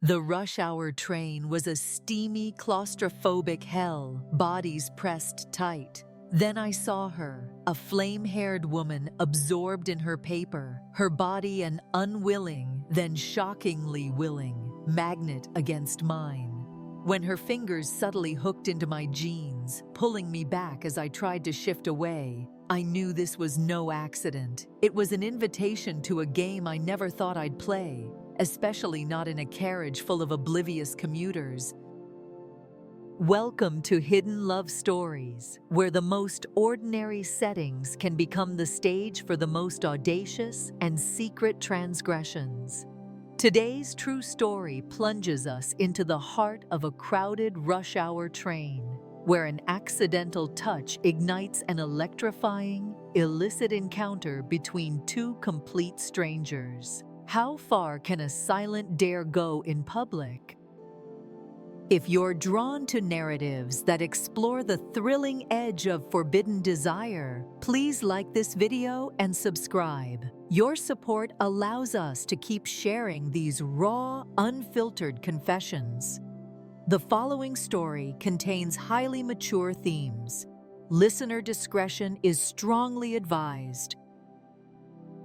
The rush hour train was a steamy, claustrophobic hell, bodies pressed tight. Then I saw her, a flame-haired woman absorbed in her paper, her body an unwilling, then shockingly willing, magnet against mine. When her fingers subtly hooked into my jeans, pulling me back as I tried to shift away, I knew this was no accident. It was an invitation to a game I never thought I'd play, especially not in a carriage full of oblivious commuters. Welcome to Hidden Love Stories, where the most ordinary settings can become the stage for the most audacious and secret transgressions. Today's true story plunges us into the heart of a crowded rush hour train, where an accidental touch ignites an electrifying, illicit encounter between two complete strangers. How far can a silent dare go in public? If you're drawn to narratives that explore the thrilling edge of forbidden desire, please like this video and subscribe. Your support allows us to keep sharing these raw, unfiltered confessions. The following story contains highly mature themes. Listener discretion is strongly advised.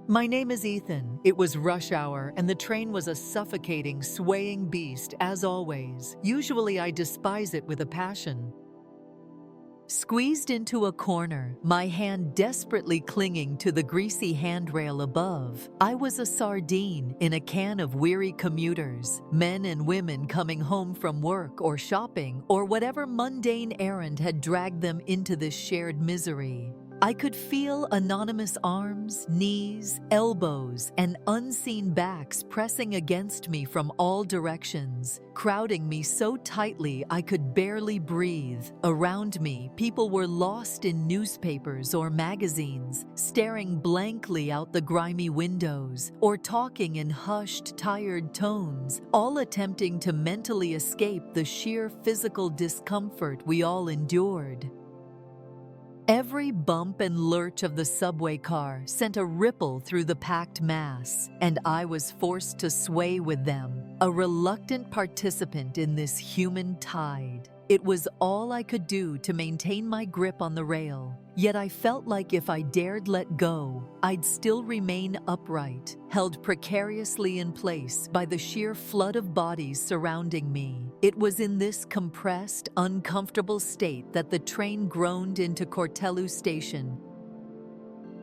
My name is Ethan. It was rush hour, and the train was a suffocating, swaying beast, as always. Usually I despise it with a passion. Squeezed into a corner, my hand desperately clinging to the greasy handrail above, I was a sardine in a can of weary commuters, men and women coming home from work or shopping or whatever mundane errand had dragged them into this shared misery. I could feel anonymous arms, knees, elbows, and unseen backs pressing against me from all directions, crowding me so tightly I could barely breathe. Around me, people were lost in newspapers or magazines, staring blankly out the grimy windows, or talking in hushed, tired tones, all attempting to mentally escape the sheer physical discomfort we all endured. Every bump and lurch of the subway car sent a ripple through the packed mass, and I was forced to sway with them, a reluctant participant in this human tide. It was all I could do to maintain my grip on the rail, yet I felt like if I dared let go, I'd still remain upright, held precariously in place by the sheer flood of bodies surrounding me. It was in this compressed, uncomfortable state that the train groaned into Cortelu Station.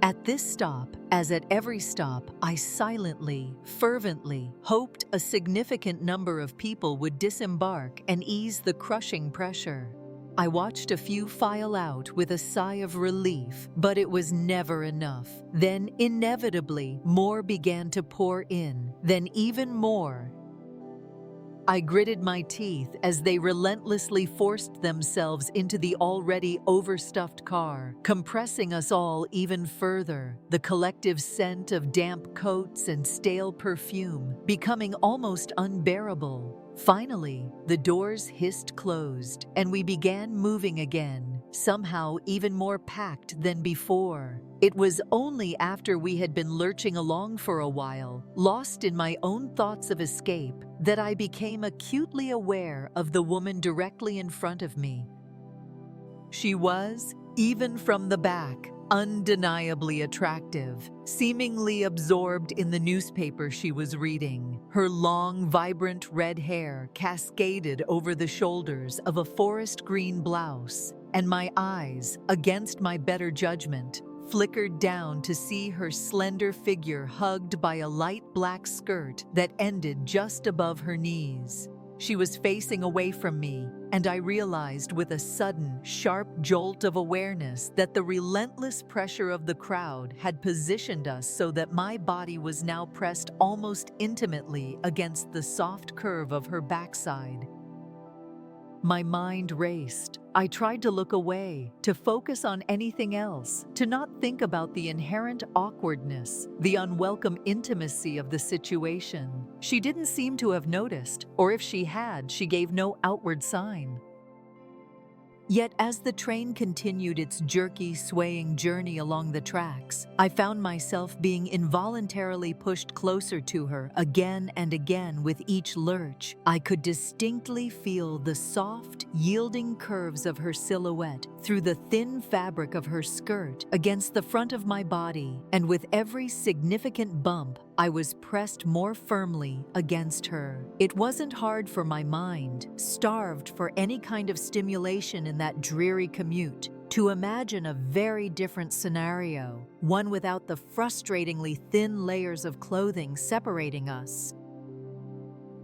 At this stop, as at every stop, I silently, fervently hoped a significant number of people would disembark and ease the crushing pressure. I watched a few file out with a sigh of relief, but it was never enough. Then, inevitably, more began to pour in, then even more. I gritted my teeth as they relentlessly forced themselves into the already overstuffed car, compressing us all even further, the collective scent of damp coats and stale perfume becoming almost unbearable. Finally, the doors hissed closed, and we began moving again, somehow even more packed than before. It was only after we had been lurching along for a while, lost in my own thoughts of escape, that I became acutely aware of the woman directly in front of me. She was, even from the back, undeniably attractive, seemingly absorbed in the newspaper she was reading. Her long, vibrant red hair cascaded over the shoulders of a forest green blouse, and my eyes, against my better judgment, flickered down to see her slender figure hugged by a light black skirt that ended just above her knees. She was facing away from me, and I realized with a sudden, sharp jolt of awareness that the relentless pressure of the crowd had positioned us so that my body was now pressed almost intimately against the soft curve of her backside. My mind raced. I tried to look away, to focus on anything else, to not think about the inherent awkwardness, the unwelcome intimacy of the situation. She didn't seem to have noticed, or if she had, she gave no outward sign. Yet as the train continued its jerky, swaying journey along the tracks, I found myself being involuntarily pushed closer to her again and again with each lurch. I could distinctly feel the soft, yielding curves of her silhouette through the thin fabric of her skirt against the front of my body, and with every significant bump, I was pressed more firmly against her. It wasn't hard for my mind, starved for any kind of stimulation in that dreary commute, to imagine a very different scenario, one without the frustratingly thin layers of clothing separating us.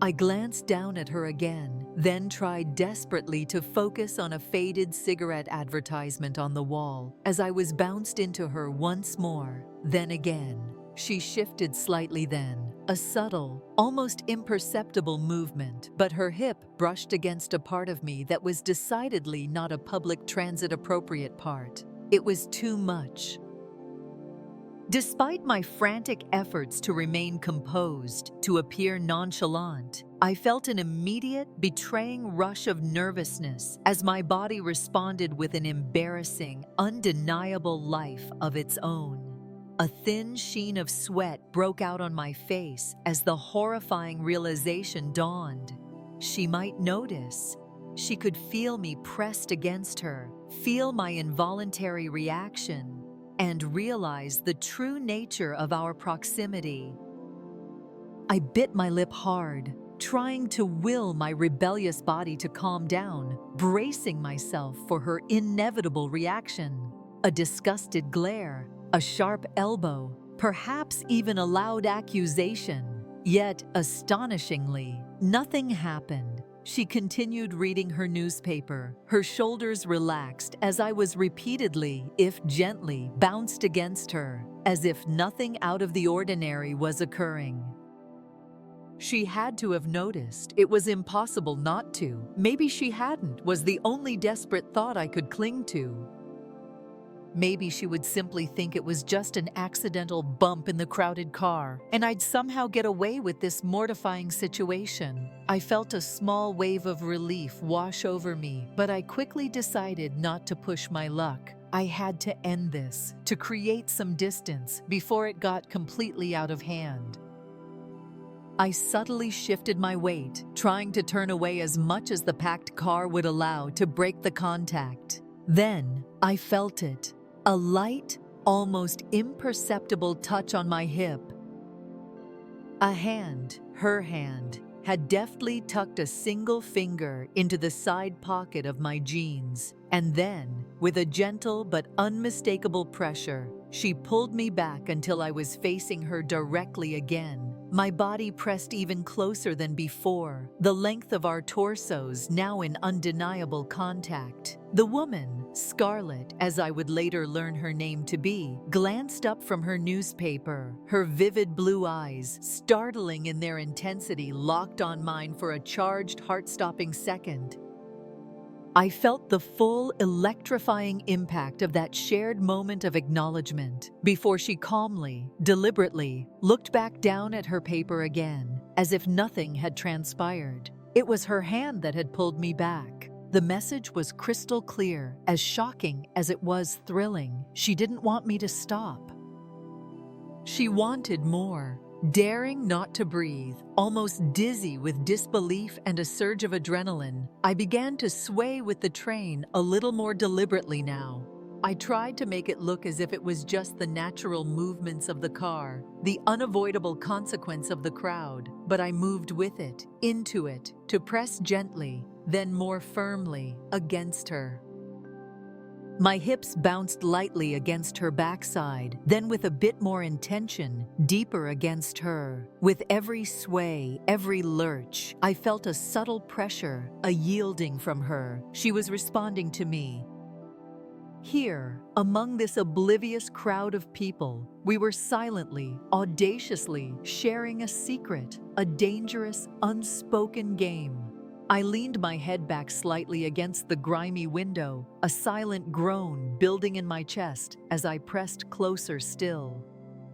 I glanced down at her again, then tried desperately to focus on a faded cigarette advertisement on the wall as I was bounced into her once more, then again. She shifted slightly then, a subtle, almost imperceptible movement, but her hip brushed against a part of me that was decidedly not a public transit-appropriate part. It was too much. Despite my frantic efforts to remain composed, to appear nonchalant, I felt an immediate, betraying rush of nervousness as my body responded with an embarrassing, undeniable life of its own. A thin sheen of sweat broke out on my face as the horrifying realization dawned. She might notice. She could feel me pressed against her, feel my involuntary reaction, and realize the true nature of our proximity. I bit my lip hard, trying to will my rebellious body to calm down, bracing myself for her inevitable reaction. A disgusted glare, a sharp elbow, perhaps even a loud accusation. Yet, astonishingly, nothing happened. She continued reading her newspaper, her shoulders relaxed as I was repeatedly, if gently, bounced against her, as if nothing out of the ordinary was occurring. She had to have noticed. It was impossible not to. Maybe she hadn't, was the only desperate thought I could cling to. Maybe she would simply think it was just an accidental bump in the crowded car, and I'd somehow get away with this mortifying situation. I felt a small wave of relief wash over me, but I quickly decided not to push my luck. I had to end this, to create some distance before it got completely out of hand. I subtly shifted my weight, trying to turn away as much as the packed car would allow to break the contact. Then I felt it. A light, almost imperceptible touch on my hip. A hand, her hand, had deftly tucked a single finger into the side pocket of my jeans, and then, with a gentle but unmistakable pressure, she pulled me back until I was facing her directly again. My body pressed even closer than before, the length of our torsos now in undeniable contact. The woman, Scarlett, as I would later learn her name to be, glanced up from her newspaper, her vivid blue eyes, startling in their intensity, locked on mine for a charged, heart-stopping second. I felt the full, electrifying impact of that shared moment of acknowledgement before she calmly, deliberately, looked back down at her paper again, as if nothing had transpired. It was her hand that had pulled me back. The message was crystal clear, as shocking as it was thrilling. She didn't want me to stop. She wanted more. Daring not to breathe, almost dizzy with disbelief and a surge of adrenaline, I began to sway with the train a little more deliberately now. I tried to make it look as if it was just the natural movements of the car, the unavoidable consequence of the crowd, but I moved with it, into it, to press gently, then more firmly, against her. My hips bounced lightly against her backside, then with a bit more intention, deeper against her. With every sway, every lurch, I felt a subtle pressure, a yielding from her. She was responding to me. Here, among this oblivious crowd of people, we were silently, audaciously sharing a secret, a dangerous, unspoken game. I leaned my head back slightly against the grimy window, a silent groan building in my chest as I pressed closer still.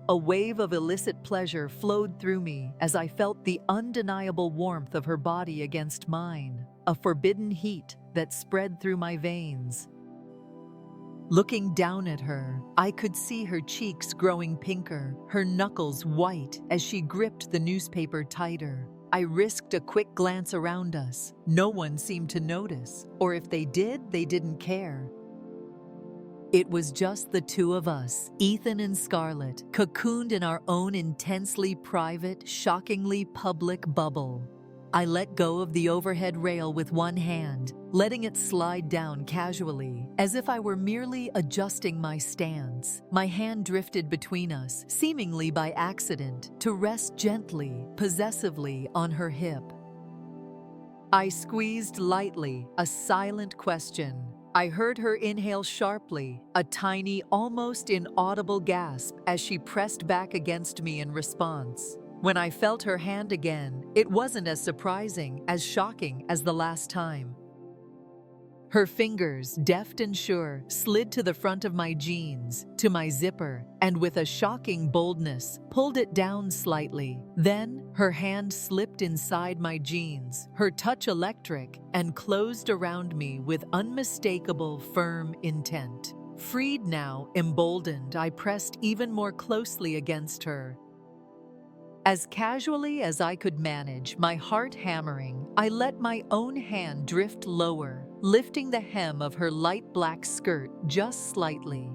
A wave of illicit pleasure flowed through me as I felt the undeniable warmth of her body against mine, a forbidden heat, that spread through my veins. Looking down at her, I could see her cheeks growing pinker, her knuckles white as she gripped the newspaper tighter. I risked a quick glance around us. No one seemed to notice, or if they did, they didn't care. It was just the two of us, Ethan and Scarlett, cocooned in our own intensely private, shockingly public bubble. I let go of the overhead rail with one hand, letting it slide down casually, as if I were merely adjusting my stance. My hand drifted between us, seemingly by accident, to rest gently, possessively on her hip. I squeezed lightly, a silent question. I heard her inhale sharply, a tiny, almost inaudible gasp as she pressed back against me in response. When I felt her hand again, it wasn't as surprising, as shocking as the last time. Her fingers, deft and sure, slid to the front of my jeans, to my zipper, and with a shocking boldness, pulled it down slightly. Then, her hand slipped inside my jeans, her touch electric, and closed around me with unmistakable, firm intent. Freed now, emboldened, I pressed even more closely against her. As casually as I could manage, my heart hammering, I let my own hand drift lower, lifting the hem of her light black skirt just slightly.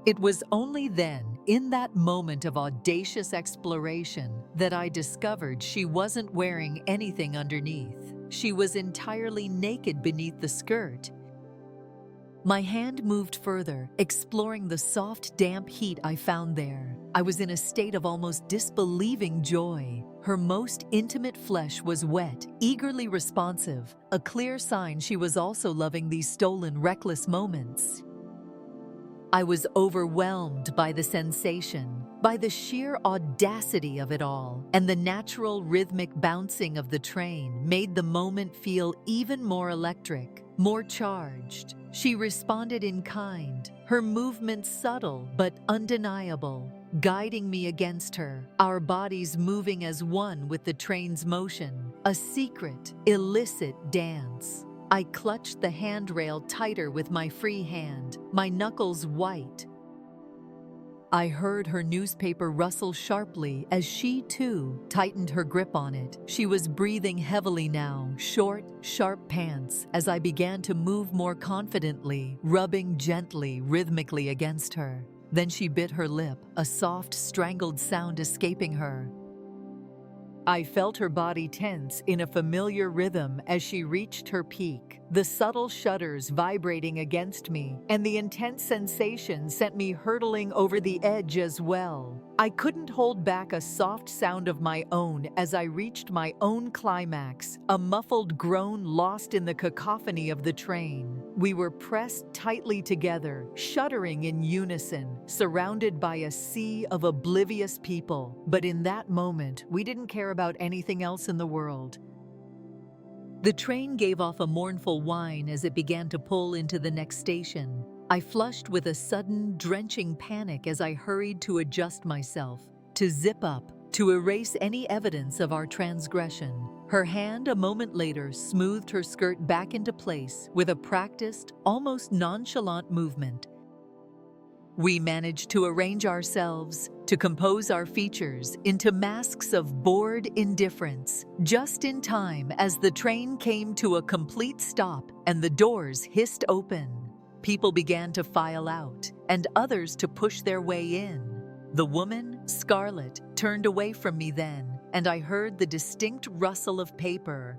It was only then, in that moment of audacious exploration, that I discovered she wasn't wearing anything underneath. She was entirely naked beneath the skirt. My hand moved further, exploring the soft, damp heat I found there. I was in a state of almost disbelieving joy. Her most intimate flesh was wet, eagerly responsive, a clear sign she was also loving these stolen, reckless moments. I was overwhelmed by the sensation, by the sheer audacity of it all, and the natural rhythmic bouncing of the train made the moment feel even more electric, more charged. She responded in kind, her movements subtle but undeniable, guiding me against her, our bodies moving as one with the train's motion, a secret, illicit dance. I clutched the handrail tighter with my free hand, my knuckles white. I heard her newspaper rustle sharply as she, too, tightened her grip on it. She was breathing heavily now, short, sharp pants, as I began to move more confidently, rubbing gently, rhythmically against her. Then she bit her lip, a soft, strangled sound escaping her. I felt her body tense in a familiar rhythm as she reached her peak, the subtle shudders vibrating against me, and the intense sensation sent me hurtling over the edge as well. I couldn't hold back a soft sound of my own as I reached my own climax, a muffled groan lost in the cacophony of the train. We were pressed tightly together, shuddering in unison, surrounded by a sea of oblivious people. But in that moment, we didn't care about anything else in the world. The train gave off a mournful whine as it began to pull into the next station. I flushed with a sudden, drenching panic as I hurried to adjust myself, to zip up, to erase any evidence of our transgression. Her hand, a moment later, smoothed her skirt back into place with a practiced, almost nonchalant movement. We managed to arrange ourselves, to compose our features into masks of bored indifference, just in time as the train came to a complete stop and the doors hissed open. People began to file out, and others to push their way in. The woman, Scarlett, turned away from me then, and I heard the distinct rustle of paper.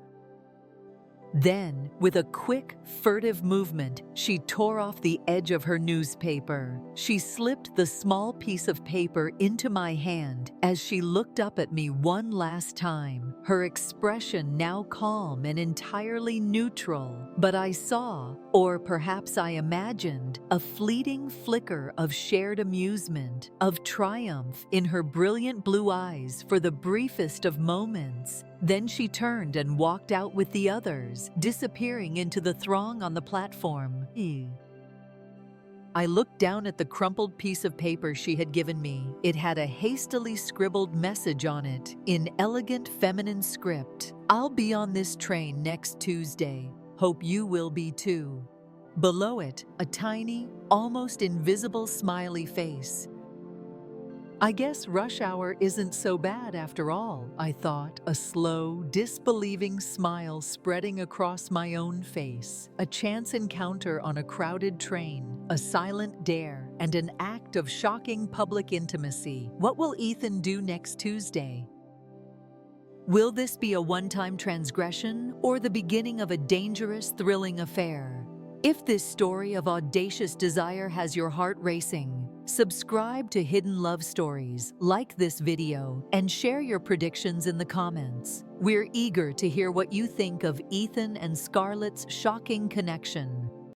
Then, with a quick, furtive movement, she tore off the edge of her newspaper. She slipped the small piece of paper into my hand as she looked up at me one last time, her expression now calm and entirely neutral. But I saw, or perhaps I imagined, a fleeting flicker of shared amusement, of triumph in her brilliant blue eyes for the briefest of moments. Then she turned and walked out with the others, disappearing into the throng on the platform. I looked down at the crumpled piece of paper she had given me. It had a hastily scribbled message on it, in elegant feminine script. "I'll be on this train next Tuesday. Hope you will be too. Below it, a tiny, almost invisible smiley face. I guess rush hour isn't so bad after all, I thought, a slow, disbelieving smile spreading across my own face. A chance encounter on a crowded train, a silent dare, and an act of shocking public intimacy. What will Ethan do next Tuesday? Will this be a one-time transgression or the beginning of a dangerous, thrilling affair? If this story of audacious desire has your heart racing, subscribe to Hidden Love Stories, like this video, and share your predictions in the comments. We're eager to hear what you think of Ethan and Scarlett's shocking connection.